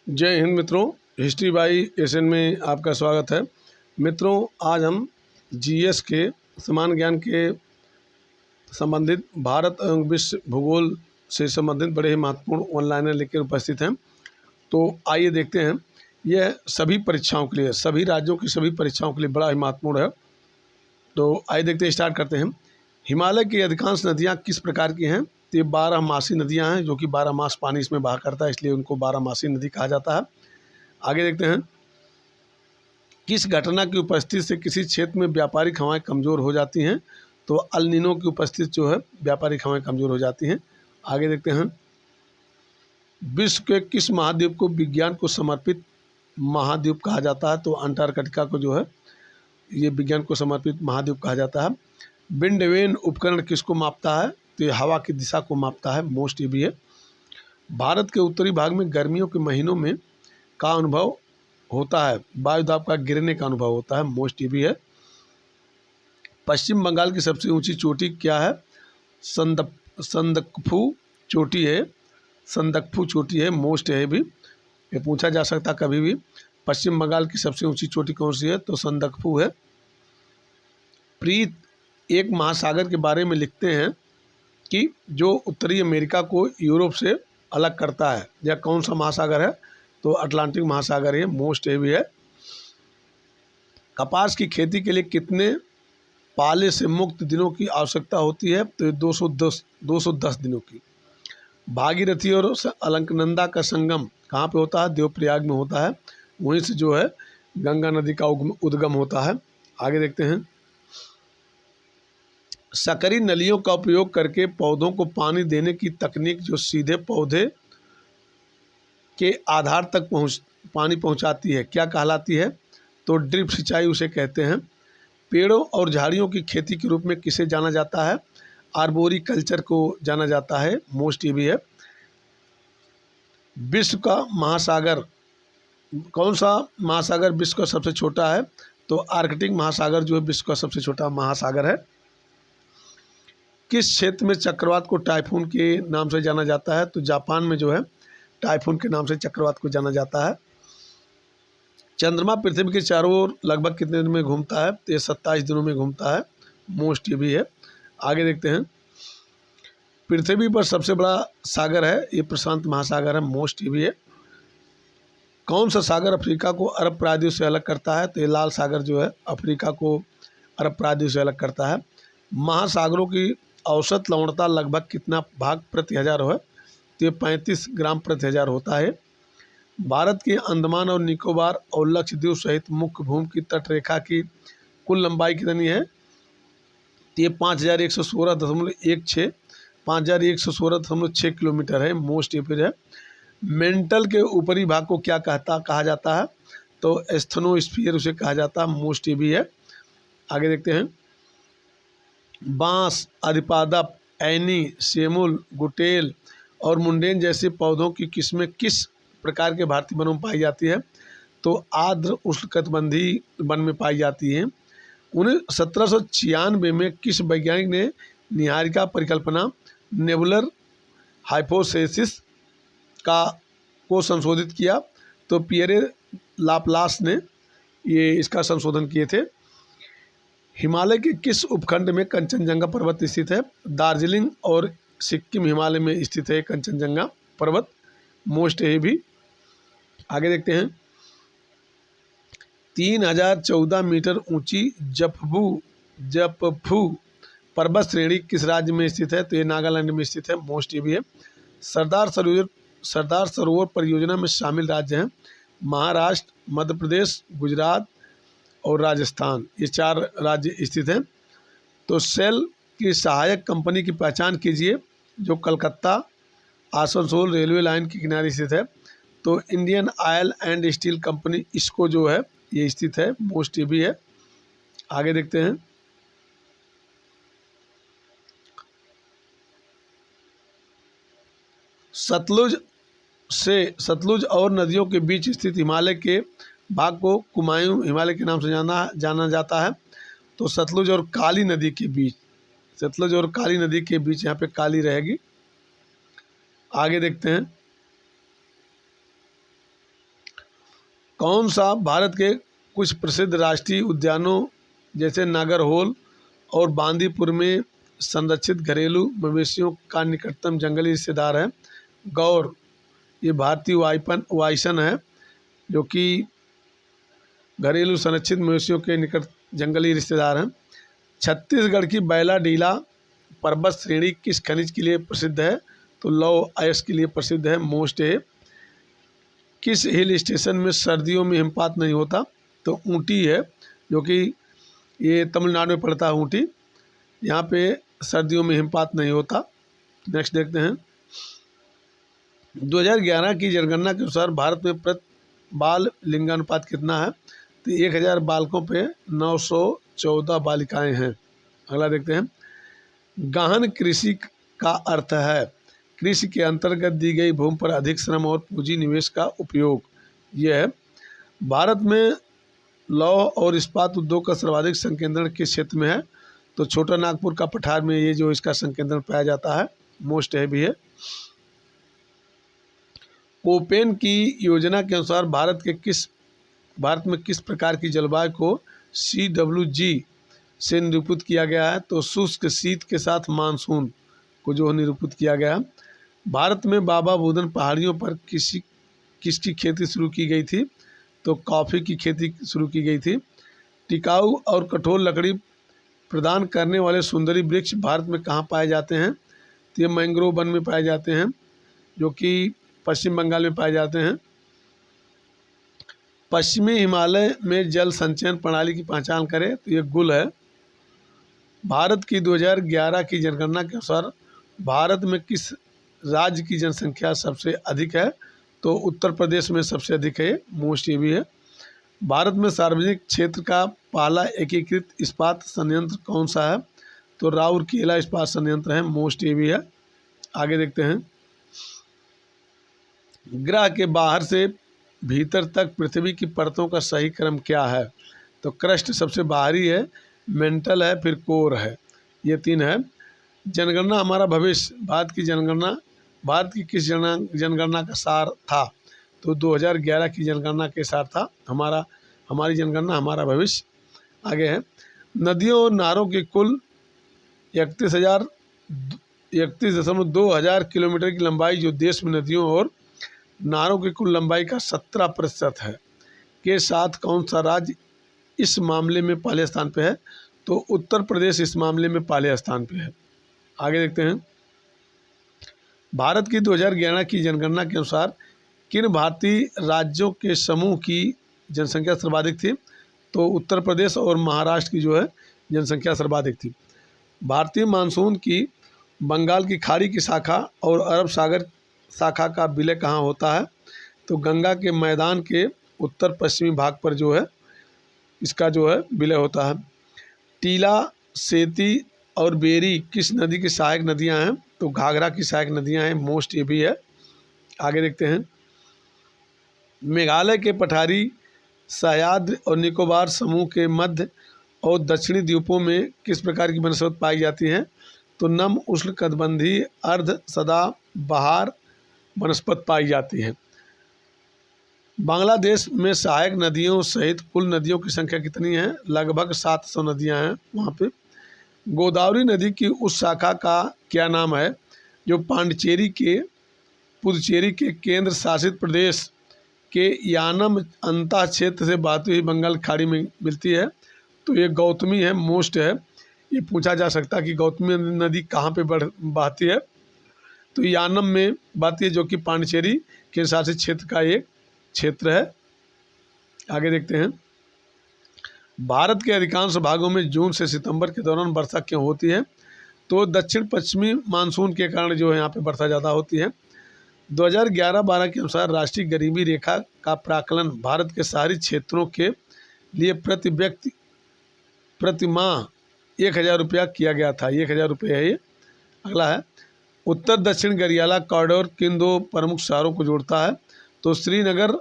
जय हिंद मित्रों, history by SN में आपका स्वागत है। मित्रों, आज हम जीएस के समान ज्ञान के संबंधित भारत एवं विश्व भूगोल से संबंधित बड़े ही महत्वपूर्ण ऑनलाइनर लेकर उपस्थित हैं। तो आइए देखते हैं। यह सभी परीक्षाओं के लिए, सभी राज्यों की सभी परीक्षाओं के लिए बड़ा ही महत्वपूर्ण है। तो आइए देखते हैं, स्टार्ट करते हैं। हिमालय की अधिकांश नदियाँ किस प्रकार की हैं? तो ये 12 मासी नदियाँ हैं, जो कि 12 मास पानी इसमें बहा करता है, इसलिए उनको 12 मासी नदी कहा जाता है। आगे देखते हैं। किस घटना की उपस्थिति से किसी क्षेत्र में व्यापारिक हवाएं कमज़ोर हो जाती हैं? तो अल नीनो की उपस्थिति जो है व्यापारिक हवाएं कमज़ोर हो जाती हैं। आगे देखते हैं। विश्व के किस महाद्वीप को विज्ञान को समर्पित महाद्वीप कहा जाता है? तो अंटार्कटिका को जो है ये विज्ञान को समर्पित महाद्वीप कहा जाता है। विंड वेन उपकरण किसको मापता है? तो ये हवा की दिशा को मापता है, मोस्ट ये भी है। भारत के उत्तरी भाग में गर्मियों के महीनों में का अनुभव होता है? वायुदाब का गिरने का अनुभव होता है, मोस्ट ये भी है। पश्चिम बंगाल की सबसे ऊंची चोटी क्या है? संदकफू चोटी है, संदकफू चोटी है, मोस्ट है भी। ये पूछा जा सकता कभी भी। पश्चिम बंगाल की सबसे ऊंची चोटी कौन सी है? तो संदकफू है। प्रीत एक महासागर के बारे में लिखते हैं कि जो उत्तरी अमेरिका को यूरोप से अलग करता है, यह कौन सा महासागर है? तो अटलांटिक महासागर है, मोस्ट हेवी है। कपास की खेती के लिए कितने पाले से मुक्त दिनों की आवश्यकता होती है? तो 210 दिनों की। भागीरथी और अलकनंदा का संगम कहाँ पे होता है? देवप्रयाग में होता है। वहीं से जो है गंगा नदी का उद्गम होता है। आगे देखते हैं। सकरी नलियों का उपयोग करके पौधों को पानी देने की तकनीक जो सीधे पौधे के आधार तक पानी पहुंचाती है, क्या कहलाती है? तो ड्रिप सिंचाई उसे कहते हैं। पेड़ों और झाड़ियों की खेती के रूप में किसे जाना जाता है? आर्बोरी कल्चर को जाना जाता है, मोस्ट ये भी है। विश्व का महासागर कौन सा महासागर विश्व का सबसे छोटा है? तो आर्कटिक महासागर जो है विश्व का सबसे छोटा महासागर है। किस क्षेत्र में चक्रवात को टाइफून के नाम से जाना जाता है? तो जापान में जो है टाइफून के नाम से चक्रवात को जाना जाता है। चंद्रमा पृथ्वी के चारों ओर लगभग कितने दिन में घूमता है? तो ये 27 दिनों में घूमता है, मोस्ट ये भी है। आगे देखते हैं। पृथ्वी पर सबसे बड़ा सागर है, ये प्रशांत महासागर है, मोस्ट ये भी है। कौन सा सागर अफ्रीका को अरब प्रायद्वीप से अलग करता है? तो ये लाल सागर जो है अफ्रीका को अरब प्रायद्वीप से अलग करता है। महासागरों की औसत लवणता लगभग कितना भाग प्रति हजार है? तो ये 35 ग्राम प्रति हजार होता है। भारत के अंडमान और निकोबार और लक्षद्वीप सहित मुख्य भूमि की तटरेखा की कुल लंबाई कितनी है? तो ये 5116.6 किलोमीटर है, मोस्ट ये फिर है। मेंटल के ऊपरी भाग को क्या कहा जाता है? तो एस्थनोस्फीयर उसे कहा जाता है, मोस्ट ये भी है। आगे देखते हैं। बांस, अधिपादप, ऐनी, सेमुल, गुटेल और मुंडेन जैसे पौधों की किस्में किस प्रकार के भारतीय वनों में पाई जाती है? तो आर्द्र उष्णकटिबंधीय वन में पाई जाती है। 1796 में किस वैज्ञानिक ने निहारिका परिकल्पना नेबुलर हाइपोथेसिस को संशोधित किया? तो पियरे लाप्लास ने ये इसका संशोधन किए थे। हिमालय के किस उपखंड में कंचनजंगा पर्वत स्थित है? दार्जिलिंग और सिक्किम हिमालय में स्थित है कंचनजंगा पर्वत, मोस्ट है भी। आगे देखते हैं। 3014 मीटर ऊंची जपफू पर्वत श्रेणी किस राज्य में स्थित है? तो ये नागालैंड में स्थित है, मोस्ट ये भी है। सरदार सरोवर परियोजना में शामिल राज्य हैं महाराष्ट्र, मध्य प्रदेश, गुजरात और राजस्थान, ये 4 राज्य स्थित हैं। तो सेल की सहायक कंपनी की पहचान कीजिए जो कलकत्ता आसनसोल रेलवे लाइन के किनारे स्थित है। तो Indian oil and steel company, इसको जो है ये स्थित है, मोस्ट ये भी है। आगे देखते हैं। सतलुज और नदियों के बीच स्थित हिमालय के भाग को कुमायूं हिमालय के नाम से जाना जाता है। तो सतलुज और काली नदी के बीच, सतलुज और काली नदी के बीच यहाँ पे काली रहेगी। आगे देखते हैं। कौन सा भारत के कुछ प्रसिद्ध राष्ट्रीय उद्यानों जैसे नागरहोल और बांदीपुर में संरक्षित घरेलू मवेशियों का निकटतम जंगली रिश्तेदार है? गौर, ये भारतीय वाइसन है जो कि घरेलू संरक्षित मवेशियों के निकट जंगली रिश्तेदार हैं। छत्तीसगढ़ की बैला डीला पर्वत श्रेणी किस खनिज के लिए प्रसिद्ध है? तो लौह अयस्क के लिए प्रसिद्ध है, मोस्ट है। किस हिल स्टेशन में सर्दियों में हिमपात नहीं होता? तो ऊटी है, जो कि ये तमिलनाडु में पड़ता है ऊटी। यहाँ पे सर्दियों में हिमपात नहीं होता। नेक्स्ट देखते हैं। 2011 की जनगणना के अनुसार भारत में प्रति बाल लिंगानुपात कितना है? तो 1000 बालकों पे 914 बालिकाएं हैं। अगला देखते हैं। गहन कृषि का अर्थ है कृषि के अंतर्गत दी गई भूमि पर अधिक श्रम और पूंजी निवेश का उपयोग। यह है भारत में लौह और इस्पात उद्योग का सर्वाधिक संकेंद्रण किस क्षेत्र में है? तो छोटा नागपुर का पठार में ये जो इसका संकेंद्रण पाया जाता है, मोस्ट है भी है। कोपेन की योजना के अनुसार भारत में किस प्रकार की जलवायु को CWG से निरूपित किया गया है? तो शुष्क शीत के साथ मानसून को जो निरूपित किया गया है। भारत में बाबा बुदन पहाड़ियों पर किसकी खेती शुरू की गई थी? तो कॉफ़ी की खेती शुरू की गई थी। टिकाऊ और कठोर लकड़ी प्रदान करने वाले सुंदरी वृक्ष भारत में कहाँ पाए जाते हैं? तो ये मैंग्रोव वन में पाए जाते हैं, जो कि पश्चिम बंगाल में पाए जाते हैं। पश्चिमी हिमालय में जल संचयन प्रणाली की पहचान करें। तो ये गुल है। भारत की 2011 की जनगणना के अनुसार भारत में किस राज्य की जनसंख्या सबसे अधिक है? तो उत्तर प्रदेश में सबसे अधिक है, मोस्ट ये भी है। भारत में सार्वजनिक क्षेत्र का पहला एकीकृत इस्पात संयंत्र कौन सा है? तो राउरकेला इस्पात संयंत्र है, मोस्ट ये भी है। आगे देखते हैं। ग्रह के बाहर से भीतर तक पृथ्वी की परतों का सही क्रम क्या है? तो क्रस्ट सबसे बाहरी है, मेंटल है, फिर कोर है, ये 3 है। जनगणना हमारा भविष्य, भारत की किस जनगणना का सार था? तो 2011 की जनगणना के सार था हमारी जनगणना हमारा भविष्य। आगे है। नदियों और नहरों की कुल 31.2 किलोमीटर की लंबाई जो देश में नदियों और नहरों की कुल लंबाई का 17% है के साथ कौन सा राज्य इस मामले में पहले स्थान पे है? तो उत्तर प्रदेश इस मामले में पहले स्थान पे है। आगे देखते हैं। भारत की 2011 की जनगणना के अनुसार किन भारतीय राज्यों के समूह की जनसंख्या सर्वाधिक थी? तो उत्तर प्रदेश और महाराष्ट्र की जो है जनसंख्या सर्वाधिक थी। भारतीय मानसून की बंगाल की खाड़ी की शाखा और अरब सागर शाखा का विलय कहाँ होता है? तो गंगा के मैदान के उत्तर पश्चिमी भाग पर जो है इसका जो है विलय होता है। टीला, सेती और बेरी किस नदी की सहायक नदियां हैं? तो घाघरा की सहायक नदियां हैं, मोस्ट ये भी है। आगे देखते हैं। मेघालय के पठारी सह्याद्री और निकोबार समूह के मध्य और दक्षिणी द्वीपों में किस प्रकार की वनस्पति पाई जाती हैं? तो नम उष्णकटिबंधीय अर्ध सदाबहार वनस्पति पाई जाती है। बांग्लादेश में सहायक नदियों सहित कुल नदियों की संख्या कितनी है? लगभग 700 नदियां हैं वहाँ पे। गोदावरी नदी की उस शाखा का क्या नाम है जो पुदुचेरी के केंद्र शासित प्रदेश के यानम अंतः क्षेत्र से बहती हुई बंगाल खाड़ी में मिलती है? तो ये गौतमी है, मोस्ट है। ये पूछा जा सकता है कि गौतमी नदी कहाँ पे बहती है? तो यानम में बहती है, जो कि पांडिचेरी के शासित क्षेत्र का एक क्षेत्र है। आगे देखते हैं। भारत के अधिकांश भागों में जून से सितंबर के दौरान वर्षा क्यों होती है? तो दक्षिण पश्चिमी मानसून के कारण जो है यहाँ पे वर्षा ज़्यादा होती है। 2011-12 के अनुसार राष्ट्रीय गरीबी रेखा का प्राकलन भारत के शहरी क्षेत्रों के लिए प्रति व्यक्ति प्रति माह 1000 रुपया किया गया था। 1000 रुपये है ये। अगला है। उत्तर दक्षिण गरियाला कॉरिडोर किन 2 प्रमुख शहरों को जोड़ता है? तो श्रीनगर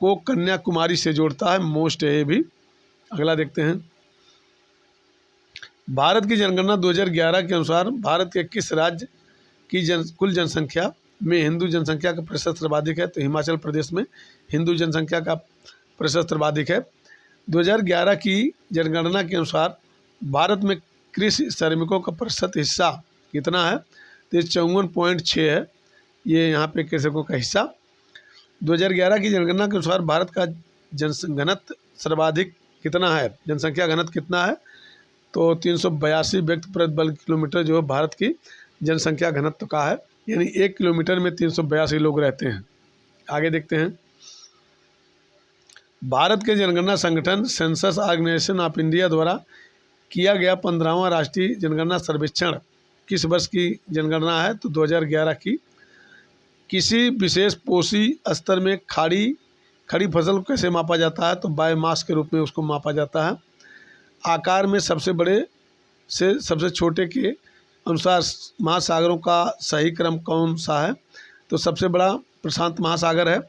को कन्याकुमारी से जोड़ता है, मोस्ट है ये भी। अगला देखते हैं। भारत की जनगणना 2011 के अनुसार भारत के किस राज्य की कुल जनसंख्या में हिंदू जनसंख्या का प्रतिशत सर्वाधिक है? तो हिमाचल प्रदेश में हिंदू जनसंख्या का प्रतिशत सर्वाधिक है। 2011 की जनगणना के अनुसार भारत में कृषि श्रमिकों का प्रतिशत हिस्सा कितना है? तो ये 54.6 है, ये यहाँ पे कृषकों का हिस्सा। 2011 की जनगणना के अनुसार भारत का जनघनत्व सर्वाधिक कितना है? जनसंख्या घनत्व कितना है? तो 382 व्यक्ति प्रति वर्ग किलोमीटर जो है भारत की जनसंख्या घनत्व का है, यानी 1 किलोमीटर में 382 लोग रहते हैं। आगे देखते हैं। भारत के जनगणना संगठन सेंसस ऑर्गेनाइजेशन ऑफ इंडिया द्वारा किया गया 15वां राष्ट्रीय जनगणना सर्वेक्षण किस वर्ष की जनगणना है? तो 2011 की। किसी विशेष पोषी स्तर में खड़ी फसल को कैसे मापा जाता है? तो बायोमास के रूप में उसको मापा जाता है। आकार में सबसे बड़े से सबसे छोटे के अनुसार महासागरों का सही क्रम कौन सा है? तो सबसे बड़ा प्रशांत महासागर है,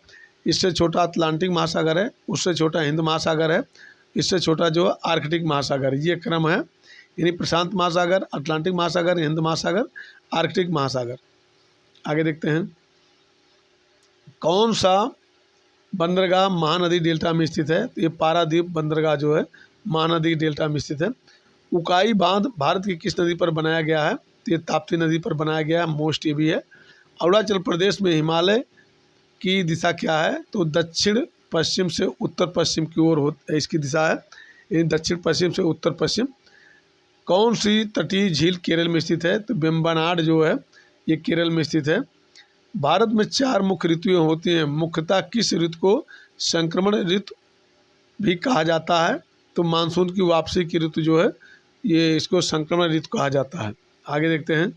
इससे छोटा अटलांटिक महासागर है, उससे छोटा हिंद महासागर है, इससे छोटा जो आर्कटिक महासागर, ये क्रम है। यानी प्रशांत महासागर, अटलांटिक महासागर, हिंद महासागर, आर्कटिक महासागर। आगे देखते हैं। कौन सा बंदरगाह महानदी डेल्टा में स्थित है? तो ये पारादीप बंदरगाह जो है महानदी डेल्टा में स्थित है। उकाई बांध भारत की किस नदी पर बनाया गया है? तो ये ताप्ती नदी पर बनाया गया है, मोस्ट ये भी है। अरुणाचल प्रदेश में हिमालय की दिशा क्या है? तो दक्षिण पश्चिम से उत्तर पश्चिम की ओर हो इसकी दिशा है, यानी दक्षिण पश्चिम से उत्तर पश्चिम। कौन सी तटीय झील केरल में स्थित है? तो वेम्बनाड जो है ये केरल में स्थित है। भारत में 4 मुख्य ऋतुएं होती हैं, मुख्यतः किस ऋतु को संक्रमण ऋतु भी कहा जाता है? तो मानसून की वापसी की ऋतु जो है ये इसको संक्रमण ऋतु कहा जाता है। आगे देखते हैं।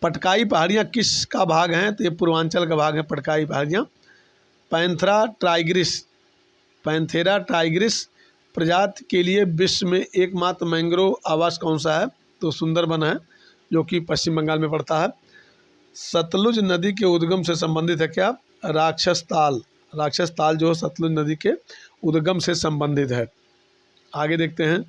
पटकाई पहाड़ियाँ किसका भाग हैं? तो ये पूर्वांचल का भाग है पटकाई पहाड़ियाँ। पैंथेरा टाइग्रिस प्रजाति के लिए विश्व में एकमात्र मैंग्रोव आवास कौन सा है? तो सुंदरबन है, जो कि पश्चिम बंगाल में पड़ता है। सतलुज नदी के उद्गम से संबंधित है क्या? राक्षस ताल जो सतलुज नदी के उद्गम से संबंधित है। आगे देखते हैं।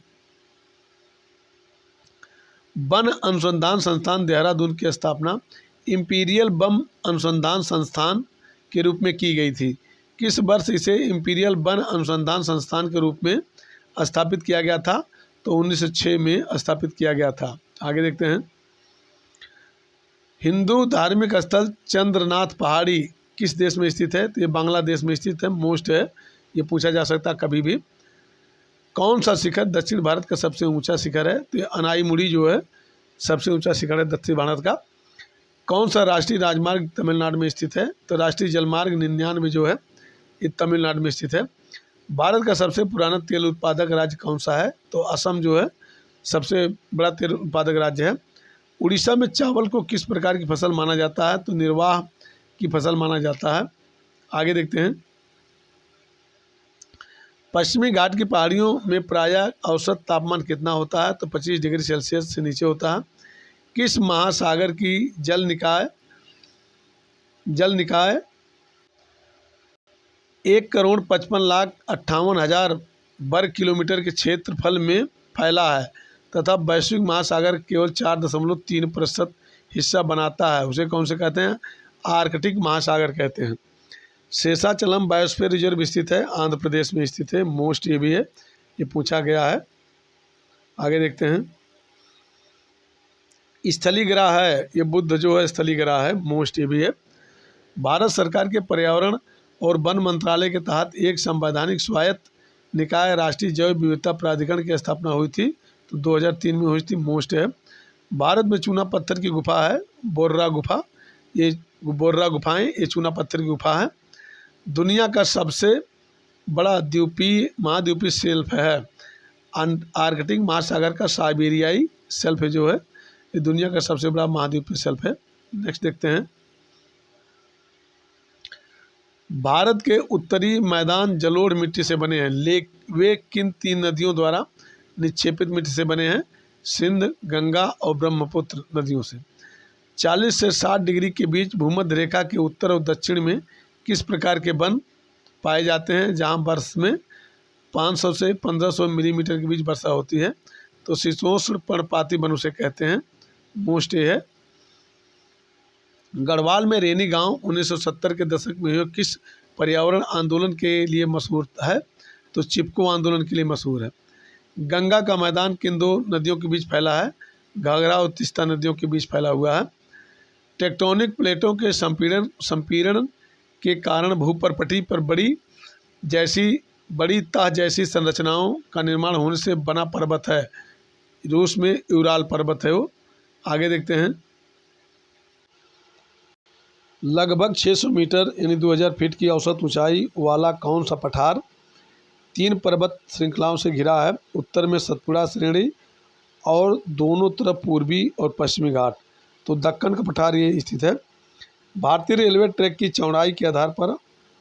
वन अनुसंधान संस्थान देहरादून की स्थापना इंपीरियल वन अनुसंधान संस्थान के रूप में की गई थी। किस वर्ष इसे इंपीरियल वन अनुसंधान संस्थान के रूप में स्थापित किया गया था? तो 1906 में स्थापित किया गया था। आगे देखते हैं। हिंदू धार्मिक स्थल चंद्रनाथ पहाड़ी किस देश में स्थित है? तो ये बांग्लादेश में स्थित है, मोस्ट है, ये पूछा जा सकता है कभी भी। कौन सा शिखर दक्षिण भारत का सबसे ऊंचा शिखर है? तो ये अनाईमुड़ी जो है सबसे ऊंचा शिखर है दक्षिण भारत का। कौन सा राष्ट्रीय राजमार्ग तमिलनाडु में स्थित है? तो राष्ट्रीय जलमार्ग 99 जो है ये तमिलनाडु में स्थित है। भारत का सबसे पुराना तेल उत्पादक राज्य कौन सा है? तो असम जो है सबसे बड़ा तेल उत्पादक राज्य है। उड़ीसा में चावल को किस प्रकार की फसल माना जाता है? तो निर्वाह की फसल माना जाता है। आगे देखते हैं। पश्चिमी घाट की पहाड़ियों में प्रायः औसत तापमान कितना होता है? तो 25 डिग्री सेल्सियस से नीचे होता है। किस महासागर की जल निकाय 1,55,58,000 वर्ग किलोमीटर के क्षेत्रफल में फैला है तथा वैश्विक महासागर केवल 4.3% हिस्सा बनाता है? उसे कौन से कहते हैं? आर्कटिक महासागर कहते हैं। शेषाचलम बायोस्फीयर रिजर्व स्थित है, आंध्र प्रदेश में स्थित है, मोस्ट ये भी है, ये पूछा गया है। आगे देखते हैं। स्थली ग्रह है, ये बुद्ध जो है स्थली ग्रह है, मोस्ट ये भी है। भारत सरकार के पर्यावरण और वन मंत्रालय के तहत एक संवैधानिक स्वायत्त निकाय राष्ट्रीय जैव विविधता प्राधिकरण की स्थापना हुई थी, तो 2003 में हुई थी, मोस्ट है। भारत में चूना पत्थर की गुफा है, बोर्रा गुफा, ये बोर्रा गुफाएं ये चूना पत्थर की गुफा है। दुनिया का सबसे बड़ा महाद्वीपीय शेल्फ है आर्कटिक महासागर का साइबेरियाई शेल्फ जो है ये दुनिया का सबसे बड़ा महाद्वीपीय शेल्फ है। नेक्स्ट देखते हैं। भारत के उत्तरी मैदान जलोढ़ मिट्टी से बने हैं, वे किन 3 नदियों द्वारा निक्षेपित मिट्टी से बने हैं? सिंध, गंगा और ब्रह्मपुत्र नदियों से। 40 से 60 डिग्री के बीच भूमध्य रेखा के उत्तर और दक्षिण में किस प्रकार के वन पाए जाते हैं जहां वर्ष में 500 से 1500 मिलीमीटर के बीच वर्षा होती है? तो शीतोष्ण पर्णपाती वन उसे कहते हैं, मोस्ट ये है। गढ़वाल में रेनी गांव 1970 के दशक में हुए किस पर्यावरण आंदोलन के लिए मशहूर है? तो चिपको आंदोलन के लिए मशहूर है। गंगा का मैदान किन दो नदियों के बीच फैला है? घाघरा और तीस्ता नदियों के बीच फैला हुआ है। टेक्टोनिक प्लेटों के संपीड़न के कारण भूपरपटी पर बड़ी तह जैसी संरचनाओं का निर्माण होने से बना पर्वत है। रूस में यूराल पर्वत है वो। आगे देखते हैं। लगभग 600 मीटर यानी 2000 फीट की औसत ऊंचाई वाला कौन सा पठार 3 पर्वत श्रृंखलाओं से घिरा है? उत्तर में सतपुड़ा श्रेणी और दोनों तरफ पूर्वी और पश्चिमी घाट। तो दक्कन का पठार ये स्थित है। भारतीय रेलवे ट्रैक की चौड़ाई के आधार पर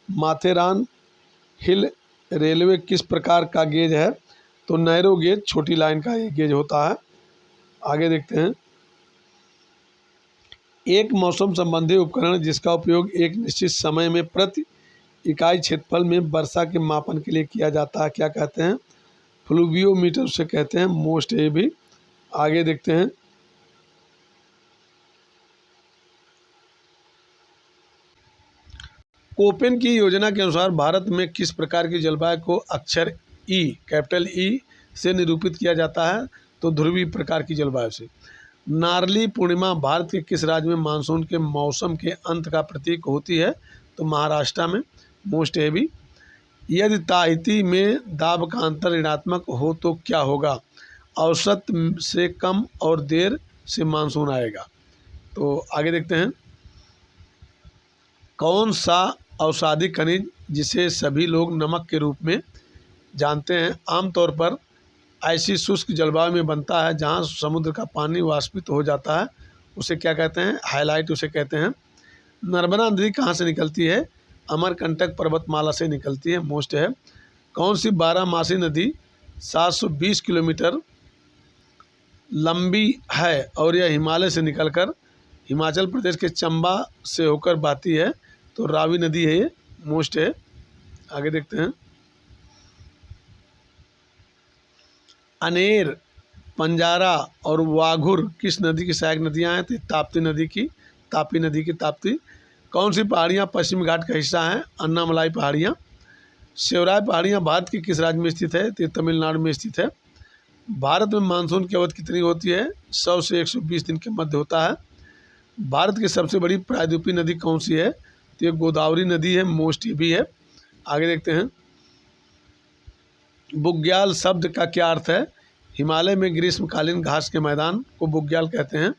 माथेरान हिल रेलवे किस प्रकार का गेज है? तो नैरो गेज, छोटी लाइन का ये गेज होता है। आगे देखते हैं। एक मौसम संबंधी उपकरण जिसका उपयोग एक निश्चित समय में प्रति इकाई क्षेत्रफल में वर्षा के मापन के लिए किया जाता है, क्या कहते हैं? फ्लूवियोमीटर से कहते हैं। मोस्ट ये भी। आगे देखते हैं। कोपेन की योजना के अनुसार भारत में किस प्रकार की जलवायु को अक्षर ई, कैपिटल ई से निरूपित किया जाता है? तो ध्रुवीय प्रकार की जलवायु से। नारली पूर्णिमा भारत के किस राज्य में मानसून के मौसम के अंत का प्रतीक होती है? तो महाराष्ट्र में। Most heavy. यदि ताहिती में दाब का अंतर ऋणात्मक हो तो क्या होगा? औसत से कम और देर से मानसून आएगा। तो आगे देखते हैं। कौन सा औषधि खनिज जिसे सभी लोग नमक के रूप में जानते हैं आमतौर पर ऐसी शुष्क जलवायु में बनता है जहां समुद्र का पानी वाष्पित हो जाता है, उसे क्या कहते हैं? हाइलाइट उसे कहते हैं। नर्मदा नदी कहाँ से निकलती है? अमरकंटक पर्वतमाला से निकलती है। मोस्ट है। कौन सी 12मासी नदी 720 किलोमीटर लंबी है और यह हिमालय से निकलकर हिमाचल प्रदेश के चंबा से होकर बहती है? तो रावी नदी है ये। मोस्ट है। आगे देखते हैं। अनेर, पंजारा और वाघुर किस नदी की सहायक नदियां हैं? तो ताप्ती नदी की ताप्ती। कौन सी पहाड़ियां पश्चिमी घाट का हिस्सा हैं? अन्नामलाई पहाड़ियां। शिवराय पहाड़ियां भारत के किस राज्य में स्थित है? तो तमिलनाडु में स्थित है। भारत में मानसून की अवधि कितनी होती है? 100 से 120 दिन के मध्य होता है। भारत की सबसे बड़ी प्रायद्वीपीय नदी कौन सी है? तो ये गोदावरी नदी है। मोस्ट ये भी है। आगे देखते हैं। बुग्याल शब्द का क्या अर्थ है? हिमालय में ग्रीष्मकालीन घास के मैदान को बुग्याल कहते हैं।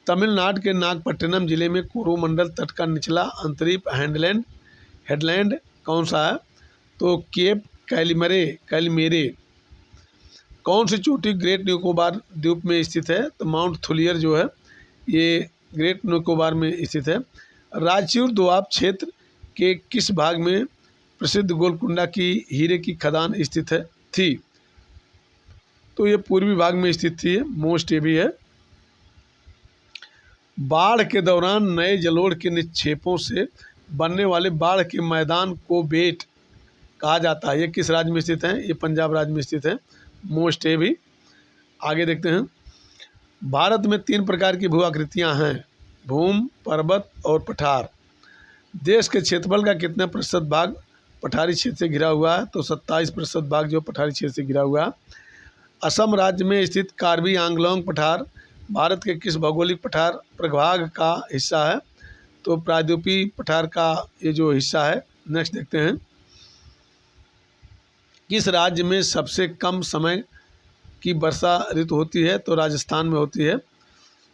तमिलनाडु के नागपट्टिनम जिले में कोरोमंडल तट का निचला अंतरीप हेडलैंड कौन सा है? तो केप कैलिमेरे। कौन सी चोटी ग्रेट निकोबार द्वीप में स्थित है? तो माउंट थुलियर जो है ये ग्रेट निकोबार में स्थित है। रायचूर दोआब क्षेत्र के किस भाग में प्रसिद्ध गोलकुंडा की हीरे की खदान स्थित थी? तो ये पूर्वी भाग में स्थित थी। मोस्ट ये भी है। बाढ़ के दौरान नए जलोढ़ के निक्षेपों से बनने वाले बाढ़ के मैदान को बेट कहा जाता है। ये किस राज्य में स्थित है? ये पंजाब राज्य में स्थित है। मोस्ट ये भी। आगे देखते हैं। भारत में 3 प्रकार की भू आकृतियाँ हैं, भूम, पर्वत और पठार। देश के क्षेत्रफल का कितना प्रतिशत भाग पठारी क्षेत्र से घिरा हुआ है? तो 27% भाग जो पठारी क्षेत्र से घिरा हुआ है। असम राज्य में स्थित कार्बी आंगलोंग पठार भारत के किस भौगोलिक पठार प्रभाग का हिस्सा है? तो प्रायद्वीपीय पठार का ये जो हिस्सा है। नेक्स्ट देखते हैं। किस राज्य में सबसे कम समय की वर्षा ऋतु होती है? तो राजस्थान में होती है।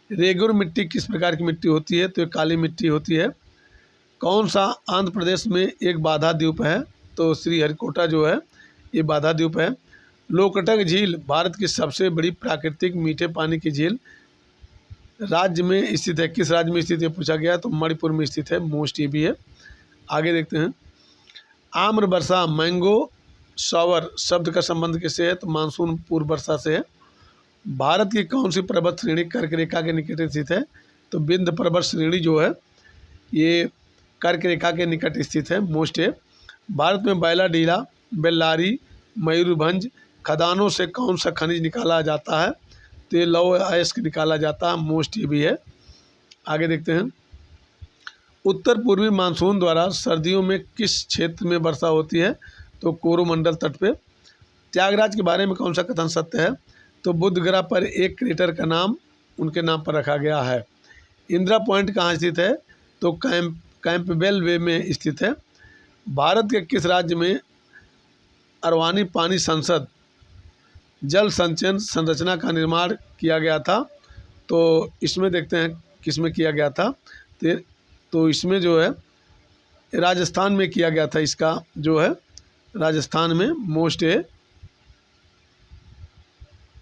रेगुर मिट्टी किस प्रकार की मिट्टी होती है? तो काली मिट्टी होती है। कौन सा आंध्र प्रदेश में एक बाधा द्वीप है? तो श्रीहरिकोटा जो है ये बाधा द्वीप है। लोकटक झील भारत की सबसे बड़ी प्राकृतिक मीठे पानी की झील राज्य में स्थित है। किस राज्य में स्थित है पूछा गया? तो मणिपुर में स्थित है। मोस्ट ये भी है। आगे देखते हैं। आम्र वर्षा मैंगो शॉवर शब्द का संबंध किससे है? तो मानसून पूर्व वर्षा से है। भारत की कौन सी पर्वत श्रेणी कर्क रेखा के निकट स्थित है? तो विंध्य पर्वत श्रेणी जो है ये कर्क रेखा के निकट स्थित है। मोस्ट है। भारत में बैलाडीला, बेल्लारी, मयूरभंज खदानों से कौन सा खनिज निकाला जाता है? तो ये लौह अयस्क निकाला जाता है। मोस्ट ये भी है। आगे देखते हैं। उत्तर पूर्वी मानसून द्वारा सर्दियों में किस क्षेत्र में वर्षा होती है? तो कोरोमंडल तट पे। त्यागराज के बारे में कौन सा कथन सत्य है? तो बुध ग्रह पर एक क्रेटर का नाम उनके नाम पर रखा गया है। इंदिरा पॉइंट कहाँ स्थित है? तो कैंपबेल वे में स्थित है। भारत के किस राज्य में अरवानी पानी संसद जल संचयन संरचना का निर्माण किया गया था? तो इसमें देखते हैं किस में किया गया था। तो इसमें जो है राजस्थान में किया गया था। इसका जो है राजस्थान में मोस्ट ये